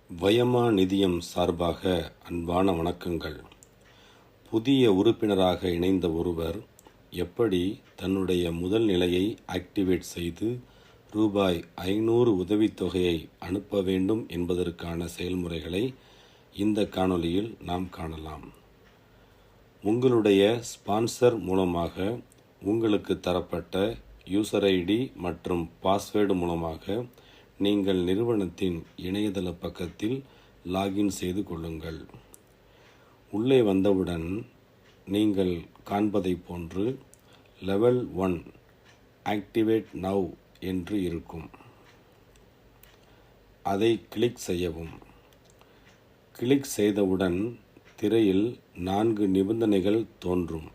வயமா நிதியம் சார்பாக அன்பான வணக்கங்கள். புதிய உறுப்பினராக இணைந்த ஒருவர் எப்படி தன்னுடைய முதல் நிலையை ஆக்டிவேட் செய்து ரூபாய் 500 உதவித்தொகையை அனுப்ப வேண்டும் என்பதற்கான செயல்முறைகளை இந்த காணொளியில் நாம் காணலாம். உங்களுடைய ஸ்பான்சர் மூலமாக உங்களுக்கு தரப்பட்ட யூசர் ஐடி மற்றும் பாஸ்வேர்டு மூலமாக நீங்கள் நிறுவனத்தின் இணையதள பக்கத்தில் லாகின் செய்து கொள்ளுங்கள். உள்ளே வந்தவுடன் நீங்கள் காண்பதை போன்று லெவல் 1 ஆக்டிவேட் நவ் என்று இருக்கும். அதை கிளிக் செய்யவும். கிளிக் செய்தவுடன் திரையில் 4 நிபந்தனைகள் தோன்றும்.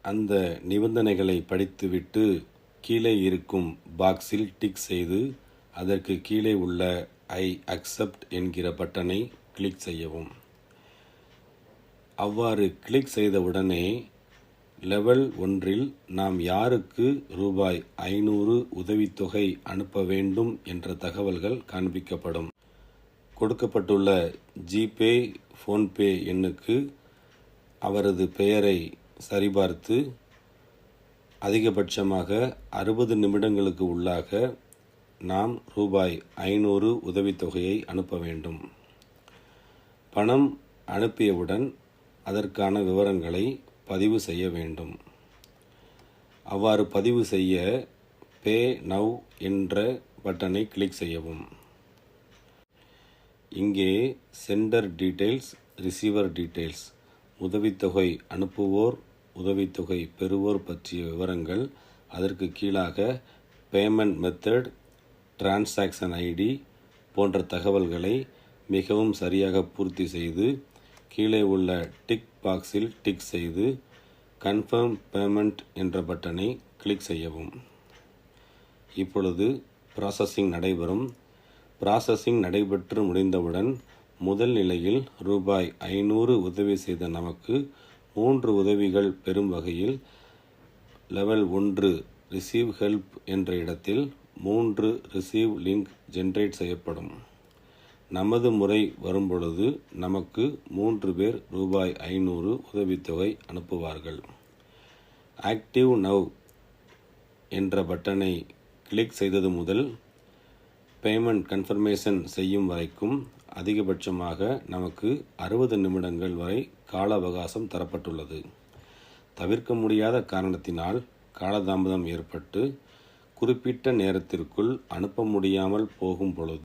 அந்த நிபந்தனைகளை படித்துவிட்டு கீழே இருக்கும் பாக்ஸில் டிக் செய்து அதற்கு கீழே உள்ள ஐ அக்செப்ட் என்கிற பட்டனை கிளிக் செய்யவும். அவ்வாறு கிளிக் செய்தவுடனே லெவல் 1 நாம் யாருக்கு ரூபாய் 500 உதவித்தொகை அனுப்ப வேண்டும் என்ற தகவல்கள் காண்பிக்கப்படும். கொடுக்கப்பட்டுள்ள ஜிபே, ஃபோன்பே எண்ணுக்கு அவரது பெயரை சரிபார்த்து அதிகபட்சமாக 60 நிமிடங்களுக்கு உள்ளாக நாம் ரூபாய் 500 உதவித்தொகையை அனுப்ப வேண்டும். பணம் அனுப்பியவுடன் அதற்கான விவரங்களை பதிவு செய்ய வேண்டும். அவ்வாறு பதிவு செய்ய பே நவ் என்ற பட்டனை கிளிக் செய்யவும். இங்கே சென்டர் டீட்டெயில்ஸ், ரிசீவர் டீட்டெயில்ஸ், உதவித்தொகை அனுப்புவோர், உதவித்தொகை பெறுவோர் பற்றிய விவரங்கள், அதற்கு கீழாக பேமெண்ட் மெத்தட், டிரான்சாக்ஷன் ஐடி போன்ற தகவல்களை மிகவும் சரியாக பூர்த்தி செய்து கீழே உள்ள டிக் பாக்ஸில் டிக் செய்து கன்ஃபர்ம் பேமெண்ட் என்ற பட்டனை கிளிக் செய்யவும். இப்பொழுது ப்ராசஸிங் நடைபெறும். ப்ராசஸிங் நடைபெற்று முடிந்தவுடன் முதல் நிலையில் ரூபாய் 500 உதவி செய்த நமக்கு 3 உதவிகள் பெறும் வகையில் லெவல் 1 ரிசீவ் ஹெல்ப் என்ற இடத்தில் 3 ரிசீவ் லிங்க் ஜென்ரேட் செய்யப்படும். நமது முறை வரும்பொழுது நமக்கு 3 பேர் ரூபாய் 500 உதவித்தொகை அனுப்புவார்கள். ஆக்டிவ் நவ் என்ற பட்டனை கிளிக் செய்தது முதல் பேமெண்ட் கன்ஃபர்மேஷன் செய்யும் வரைக்கும் அதிகபட்சமாக நமக்கு 60 நிமிடங்கள் வரை கால அவகாசம் தரப்பட்டுள்ளது. தவிர்க்க முடியாத காரணத்தினால் காலதாமதம் ஏற்பட்டு குறிப்பிட்ட நேரத்திற்குள் அனுப்ப முடியாமல் போகும் பொழுது